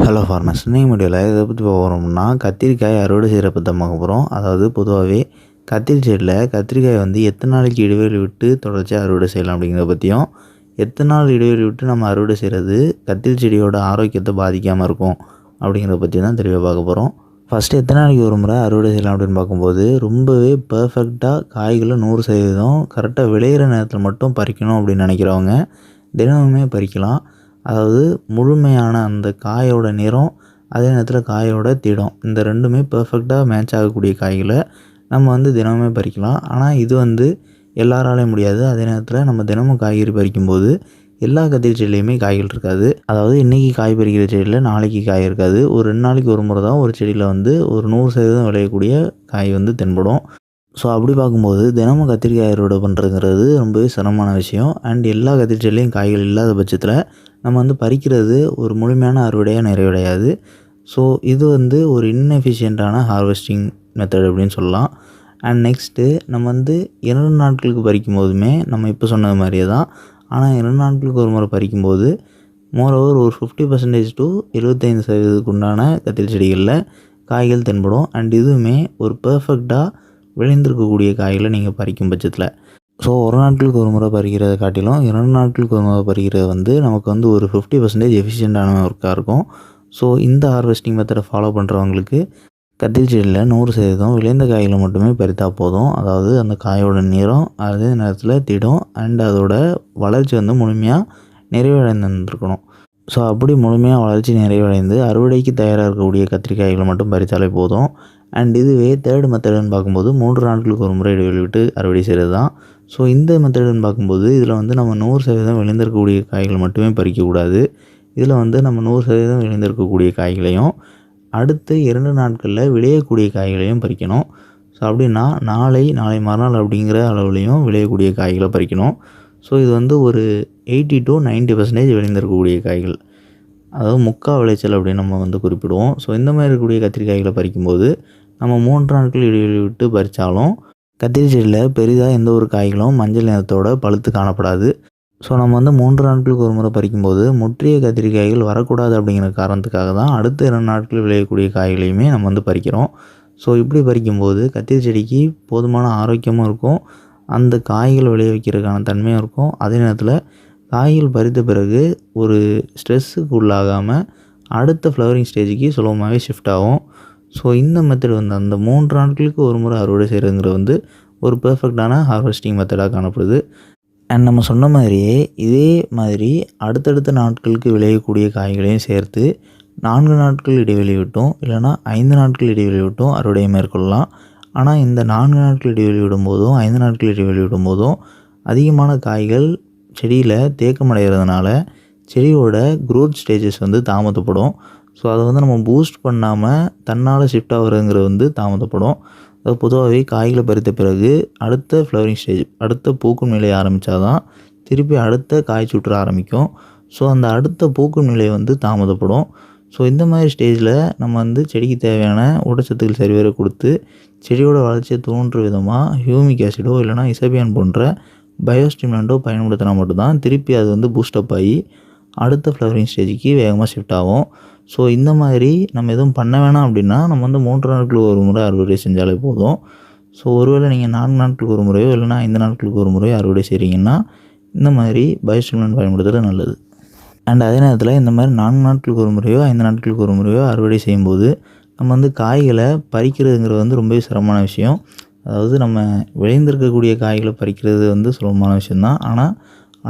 Hello farmers, இன்னைக்கு வீடியோவில் இதை பற்றி போகிறோம்னா கத்திரிக்காய் அறுவடை செய்கிறப்ப தான் பார்க்க போகிறோம். அதாவது பொதுவாகவே கத்திரி செடியில் கத்திரிக்காய் வந்து எத்தனை நாளைக்கு இடைவெளி விட்டு தொடர்ச்சியாக அறுவடை செய்யலாம் அப்படிங்கிறத பற்றியும், எத்தனை நாள் இடைவெளி விட்டு நம்ம அறுவடை செய்கிறது கத்திரி செடியோட ஆரோக்கியத்தை பாதிக்காமல் இருக்கும் அப்படிங்கிறத பற்றி தான் தெளிவாக பார்க்க போகிறோம். ஃபஸ்ட்டு எத்தனை நாளைக்கு ஒரு முறை அறுவடை செய்யலாம் அப்படின்னு பார்க்கும்போது, ரொம்பவே பர்ஃபெக்டாக காய்களை 100% கரெக்டாக விளையிற நேரத்தில் மட்டும் பறிக்கணும் அப்படின்னு நினைக்கிறவங்க தினமுமே பறிக்கலாம். அதாவது முழுமையான அந்த காயோட நிறம், அதே நேரத்தில் காயோட திடம், இந்த ரெண்டுமே பர்ஃபெக்டாக மேட்ச் ஆகக்கூடிய காய்களை நம்ம வந்து தினமுமே பறிக்கலாம். ஆனால் இது வந்து எல்லாராலையும் முடியாது. அதே நேரத்தில் நம்ம தினமும் காய்கறி பறிக்கும்போது எல்லா கத்திரி செடியிலையுமே காய்கள் இருக்காது. அதாவது இன்றைக்கி காய் பறிக்கிற செடியில் நாளைக்கு காய் இருக்காது. ஒரு 2 நாளைக்கு ஒரு முறை தான் ஒரு செடியில் வந்து ஒரு 100% விளையக்கூடிய காய் வந்து தென்படும். ஸோ அப்படி பார்க்கும்போது தினமும் கத்திரிக்காய் அறுவடை பண்ணுறதுங்கிறது ரொம்பவே சிரமமான விஷயம். அண்ட் எல்லா கத்திரி செடிலையும் காய்கள் இல்லாத பட்சத்தில் நம்ம வந்து பறிக்கிறது ஒரு முழுமையான அறுவடையாக நிறைவடையாது. ஸோ இது வந்து ஒரு இன்எஃபிஷியண்ட்டான ஹார்வெஸ்டிங் மெத்தட் அப்படின்னு சொல்லலாம். அண்ட் நெக்ஸ்ட்டு நம்ம வந்து 2 நாட்களுக்கு பறிக்கும் போதுமே நம்ம இப்போ சொன்னது மாதிரியே தான். ஆனால் 2 நாட்களுக்கு ஒரு முறை பறிக்கும்போது மோரோவர் ஒரு 50% to 75% உண்டான கத்திரி செடிகளில் காய்கள் தென்படும். அண்ட் இதுவுமே ஒரு பர்ஃபெக்டாக விளைந்திருக்கக்கூடிய காய்களை நீங்கள் பறிக்கும் பட்சத்தில். ஸோ ஒரு நாட்களுக்கு ஒரு முறை பறிக்கிறத காட்டிலும் 2 நாட்களுக்கு ஒரு முறை பறிக்கிறது வந்து நமக்கு வந்து ஒரு 50% எஃபிஷியண்ட்டான ஒர்க்காக இருக்கும். ஸோ இந்த ஹார்வெஸ்டிங் மெத்தடை ஃபாலோ பண்ணுறவங்களுக்கு கத்திரி செடியில் 100% விளைந்த காய்களை மட்டுமே பறித்தா போதும். அதாவது அந்த காயோட நிறம், அதே நேரத்தில் திடம் அண்ட் அதோட வளர்ச்சி வந்து முழுமையாக நிறைவடைந்திருக்கணும். ஸோ அப்படி முழுமையாக வளர்ச்சி நிறைவடைந்து அறுவடைக்கு தயாராக இருக்கக்கூடிய கத்திரிக்காய்களை மட்டும் பறித்தாலே போதும். அண்ட் இதுவே தேர்ட் மெத்தடுன்னு பார்க்கும்போது 3 நாட்களுக்கு ஒரு முறை இடைவெளி விட்டு அறுவடை செய்கிறது தான். ஸோ இந்த மெத்தடுன்னு பார்க்கும்போது இதில் வந்து நம்ம 100% விளைந்திருக்கக்கூடிய காய்கள் மட்டுமே பறிக்கக்கூடாது. இதில் வந்து நம்ம 100% விளைந்திருக்கக்கூடிய காய்களையும் அடுத்த 2 நாட்களில் விளையக்கூடிய காய்களையும் பறிக்கணும். ஸோ அப்படின்னா நாளை மறுநாள் அப்படிங்கிற அளவுலையும் விளையக்கூடிய காய்களை பறிக்கணும். ஸோ இது வந்து ஒரு 80 to 90% விளைந்திருக்கக்கூடிய காய்கள், அதாவது முக்கால் விளைச்சல் அப்படின்னு நம்ம வந்து குறிப்பிடுவோம். ஸோ இந்த மாதிரி இருக்கக்கூடிய கத்திரிக்காய்களை பறிக்கும்போது நம்ம 3 நாட்கள் இடைவெளி விட்டு பறித்தாலும் கத்திரி செடியில் பெரிதாக எந்த ஒரு காய்களும் மஞ்சள் நிறத்தோட பழுத்து காணப்படாது. ஸோ நம்ம வந்து 3 நாட்களுக்கு ஒரு முறை பறிக்கும்போது முற்றிய கத்திரிக்காய்கள் வரக்கூடாது அப்படிங்கிற காரணத்துக்காக தான் அடுத்த 2 நாட்கள் விளையக்கூடிய காய்களையுமே நம்ம வந்து பறிக்கிறோம். ஸோ இப்படி பறிக்கும்போது கத்திரி செடிக்கு போதுமான ஆரோக்கியமும் இருக்கும், அந்த காய்கள் விளைய வைக்கிறதுக்கான தன்மையும் இருக்கும். அதே நேரத்தில் காய்கள் பறித்த பிறகு ஒரு ஸ்ட்ரெஸ்ஸுக்கு உள்ளாகாமல் அடுத்த ஃப்ளவரிங் ஸ்டேஜுக்கு சுலபமாகவே ஷிஃப்ட் ஆகும். ஸோ இந்த மெத்தட் வந்து அந்த 3 நாட்களுக்கு ஒரு முறை அறுவடை செய்கிறதுங்கிற வந்து ஒரு பெர்ஃபெக்டான ஹார்வெஸ்டிங் மெத்தடாக காணப்படுது. அண்ட் நம்ம சொன்ன மாதிரியே இதே மாதிரி அடுத்தடுத்த நாட்களுக்கு விளையக்கூடிய காய்களையும் சேர்த்து 4 நாட்கள் இடைவெளி விட்டும் இல்லைனா 5 நாட்கள் இடைவெளி விட்டும் அறுவடையை மேற்கொள்ளலாம். ஆனால் இந்த 4 நாட்கள் இடைவெளி விடும்போதும் 5 நாட்கள் இடைவெளி விடும்போதும் அதிகமான காய்கள் செடியில் தேக்கமடைகிறதுனால செடியோட க்ரோத் ஸ்டேஜஸ் வந்து தாமதப்படும். ஸோ அதை வந்து நம்ம பூஸ்ட் பண்ணாமல் தன்னால் ஷிஃப்ட் ஆகுறதுங்கிறது வந்து தாமதப்படும். அது பொதுவாகவே காய்களை பறித்த பிறகு அடுத்த ஃப்ளவரிங் ஸ்டேஜ், அடுத்த பூக்கும் நிலை ஆரம்பித்தா தான் திருப்பி அடுத்த காய் சுற்ற ஆரம்பிக்கும். ஸோ அந்த அடுத்த பூக்கும் நிலை வந்து தாமதப்படும். ஸோ இந்த மாதிரி ஸ்டேஜில் நம்ம வந்து செடிக்கு தேவையான ஊட்டச்சத்துக்கள் சரிவர கொடுத்து செடியோட வளர்ச்சியை தூண்டுற விதமாக ஹியூமிக் ஆசிடோ இல்லைனா இசபியான் போன்ற பயோஸ்டிமுலண்ட்டோ பயன்படுத்தினா மட்டும்தான் திருப்பி அது வந்து பூஸ்டப் ஆகி அடுத்த ஃப்ளவரிங் ஸ்டேஜுக்கு வேகமாக ஷிஃப்ட் ஆகும். ஸோ இந்த மாதிரி நம்ம எதுவும் பண்ண வேணாம் அப்படின்னா நம்ம வந்து 3 நாட்களுக்கு ஒரு முறை அறுவடை செஞ்சாலே போதும். ஸோ ஒருவேளை நீங்கள் 4 நாட்களுக்கு ஒரு முறையோ இல்லைனா 5 நாட்களுக்கு ஒரு முறையோ அறுவடை செய்கிறீங்கன்னா இந்த மாதிரி பயோஸ்டிமுலண்ட் பயன்படுத்துறது நல்லது. அண்ட் அதே நேரத்தில் இந்த மாதிரி 4 நாட்களுக்கு ஒரு முறையோ 5 நாட்களுக்கு ஒரு முறையோ அறுவடை செய்யும்போது நம்ம வந்து காய்களை பறிக்கிறதுங்கிறது வந்து ரொம்பவே சிரமமான விஷயம். அதாவது நம்ம விளைந்திருக்கக்கூடிய காய்களை பறிக்கிறது வந்து சுலபமான விஷயந்தான். ஆனால்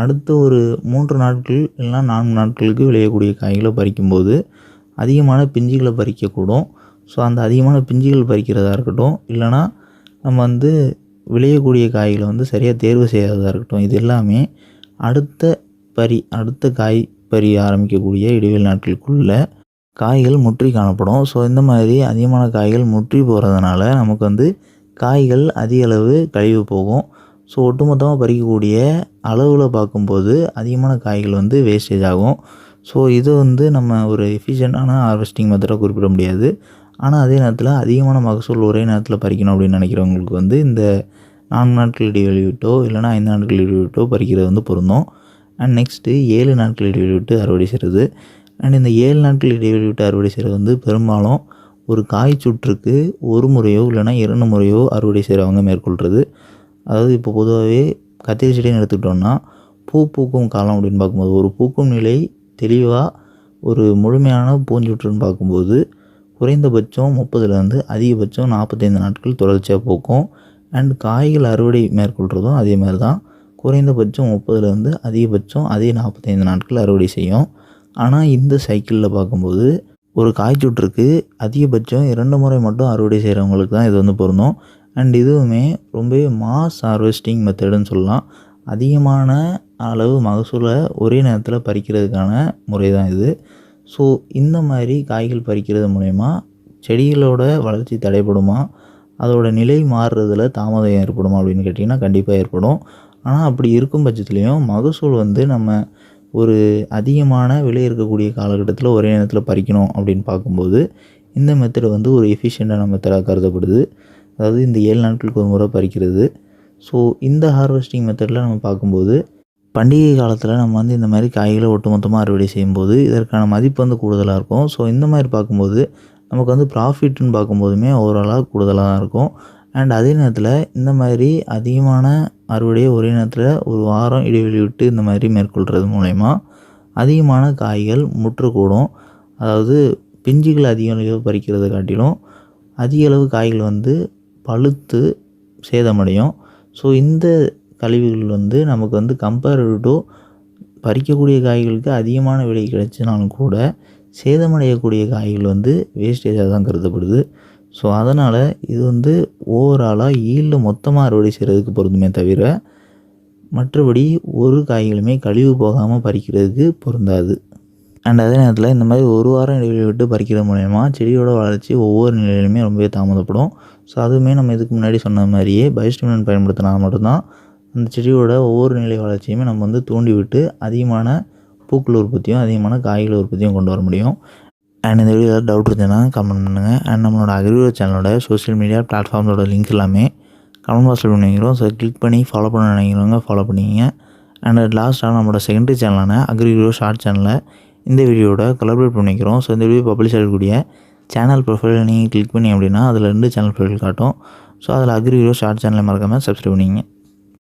அடுத்த ஒரு 3 நாட்கள் இல்லைனா 4 நாட்களுக்கு விளையக்கூடிய காய்களை பறிக்கும்போது அதிகமான பிஞ்சுகளை பறிக்கக்கூடும். ஸோ அந்த அதிகமான பிஞ்சுகள் பறிக்கிறதா இருக்கட்டும் இல்லைனா நம்ம வந்து விளையக்கூடிய காய்களை வந்து சரியாக தேர்வு செய்யாததாக இருக்கட்டும், இது எல்லாமே அடுத்த காய் பறி ஆரம்பிக்கக்கூடிய இடைவெளி நாட்களுக்குள்ள காய்கள் முற்றி காணப்படும். ஸோ இந்த மாதிரி அதிகமான காய்கள் முற்றி போகிறதுனால நமக்கு வந்து காய்கள் அதிக அளவு கழிவு போகும். ஸோ ஒட்டுமொத்தமாக பறிக்கக்கூடிய அளவில் பார்க்கும்போது அதிகமான காய்கள் வந்து வேஸ்டேஜ் ஆகும். ஸோ இது வந்து நம்ம ஒரு எஃபிஷியண்டான ஹார்வெஸ்டிங் மெத்தடாக குறிப்பிட முடியாது. ஆனால் அதே நேரத்தில் அதிகமான மகசூல் ஒரே நேரத்தில் பறிக்கணும் அப்படின்னு நினைக்கிறவங்களுக்கு வந்து இந்த 4 நாட்கள் இடைவெளி விட்டோ இல்லைனா 5 நாட்கள் இடைவெளி விட்டோ பறிக்கிறது வந்து பொருந்தும். அண்ட் நெக்ஸ்ட்டு 7 நாட்கள் இடைவெளி விட்டு அறுவடை செய்கிறது. அண்ட் இந்த 7 நாட்கள் இடைவெளி விட்டு அறுவடை செய்கிறது வந்து பெரும்பாலும் ஒரு காய் சுற்றுக்கு 1 முறையோ இல்லைனா 2 முறையோ அறுவடை செய்கிறவங்க மேற்கொள்கிறது. அதாவது இப்போ பொதுவாகவே கத்திரி செடின்னு எடுத்துக்கிட்டோம்னா பூ பூக்கும் காலம் அப்படின்னு பார்க்கும்போது ஒரு பூக்கும் நிலை தெளிவாக ஒரு முழுமையான பூஞ்சுற்றுன்னு பார்க்கும்போது குறைந்தபட்சம் 30லேருந்து அதிகபட்சம் 45 நாட்கள் தொடர்ச்சியாக பூக்கும். அண்ட் காய்கள் அறுவடை மேற்கொள்கிறதும் அதே மாதிரி தான். குறைந்தபட்சம் 30லேருந்து அதிகபட்சம் அதே 45 நாட்கள் அறுவடை செய்யும். ஆனால் இந்த சைக்கிளில் பார்க்கும்போது ஒரு காய்ச்சுற்றுக்கு அதிகபட்சம் 2 முறை மட்டும் அறுவடை செய்கிறவங்களுக்கு தான் இது வந்து பொருந்தும். அண்ட் இதுவுமே ரொம்பவே மாஸ் ஹார்வெஸ்டிங் மெத்தடுன்னு சொல்லலாம். அதிகமான அளவு மகசூலை ஒரே நேரத்தில் பறிக்கிறதுக்கான முறை தான் இது. ஸோ இந்த மாதிரி காய்கள் பறிக்கிறது மூலயமா செடிகளோட வளர்ச்சி தடைப்படுமா, அதோட நிலை மாறுறதுல தாமதம் ஏற்படுமா அப்படின்னு கேட்டிங்கன்னா கண்டிப்பாக ஏற்படும். ஆனால் அப்படி இருக்கும் பட்சத்துலேயும் மகசூல் வந்து நம்ம ஒரு அதிகமான விலை இருக்கக்கூடிய காலகட்டத்தில் ஒரே நேரத்தில் பறிக்கணும் அப்படின்னு பார்க்கும்போது இந்த மெத்தடு வந்து ஒரு எஃபிஷியண்டான மெத்தடாக கருதப்படுது. அதாவது இந்த 7 நாட்களுக்கு ஒரு முறை பறிக்கிறது. ஸோ இந்த ஹார்வெஸ்டிங் மெத்தடில் நம்ம பார்க்கும்போது பண்டிகை காலத்தில் நம்ம வந்து இந்த மாதிரி காய்களை ஒட்டுமொத்தமாக அறுவடை செய்யும்போது இதற்கான மதிப்பு வந்து கூடுதலாக இருக்கும். ஸோ இந்த மாதிரி பார்க்கும்போது நமக்கு வந்து ப்ராஃபிட்னு பார்க்கும்போதுமே ஓவராலாக கூடுதலாக தான் இருக்கும். அண்ட் அதே நேரத்தில் இந்த மாதிரி அதிகமான அறுவடையை ஒரே நேரத்தில் ஒரு வாரம் இடைவெளி விட்டு இந்த மாதிரி மேற்கொள்கிறது மூலயமா அதிகமான காய்கள் முற்றக்கூடும். அதாவது பிஞ்சுகள் அதிக அளவு பறிக்கிறதை காட்டிலும் அதிக அளவு காய்கள் வந்து பழுத்து சேதமடையும். ஸோ இந்த கழிவுகள் வந்து நமக்கு வந்து கம்பேர்டு டு பறிக்கக்கூடிய காய்களுக்கு அதிகமான விலை கிடைச்சினாலும் கூட சேதமடையக்கூடிய காய்கள் வந்து வேஸ்டேஜாக தான் கருதப்படுது. ஸோ அதனால் இது வந்து ஓவராலாக ஈல்டு மொத்தமாக அறுவடை செய்கிறதுக்கு பொருந்துமே தவிர மற்றபடி ஒரு காய்களுமே கழிவு போகாமல் பறிக்கிறதுக்கு பொருந்தாது. அண்ட் அதே நேரத்தில் இந்த மாதிரி ஒரு வாரம் இடைவெளி விட்டு பறிக்கிறது மூலயமா செடியோட வளர்ச்சி ஒவ்வொரு நிலையிலுமே ரொம்பவே தாமதப்படும். ஸோ அதுவுமே நம்ம இதுக்கு முன்னாடி சொன்ன மாதிரியே பயோஸ்டிமுலன்ட் பயன்படுத்தினா மட்டும்தான் அந்த செடியோட ஒவ்வொரு நிலை வளர்ச்சியுமே நம்ம வந்து தூண்டி விட்டு அதிகமான பூக்கள் உற்பத்தியும் அதிகமான காய்கள் உற்பத்தியும் கொண்டு வர முடியும். அண்ட் இந்த வீடியோ ஏதாவது டவுட் இருந்ததுன்னா கமெண்ட் பண்ணுங்கள். அண்ட் நம்மளோட அக்ரிகல்ச்சர் சேனலோட சோஷியல் மீடியா பிளாட்ஃபார்மோட லிங்க் எல்லாமே கமெண்ட் பாக்ஸில் பண்ணிக்கிறோம். ஸோ கிளிக் பண்ணி ஃபாலோ பண்ண நினைக்கிறவங்க ஃபாலோ பண்ணிங்க. அண்ட் லாஸ்ட்டாக நம்மளோட செகண்டரி சேனலான அக்ரிகல்ச்சர் ஷார்ட் சேனலில் இந்த வீடியோட கொலாபரேட் பண்ணிக்கிறோம். ஸோ இந்த வீடியோ பப்ளிஷ் ஆகக்கூடிய சேனல் ப்ரொஃபைல் நீங்கள் கிளிக் பண்ணி அப்படின்னா அதில் 2 சேனல் ப்ரொஃபைல் காட்டும். ஸோ அதில் அக்ரிகல்ச்சர் ஷார்ட் சேனலை மறக்காமல் சப்ஸ்கிரைப் பண்ணிங்க.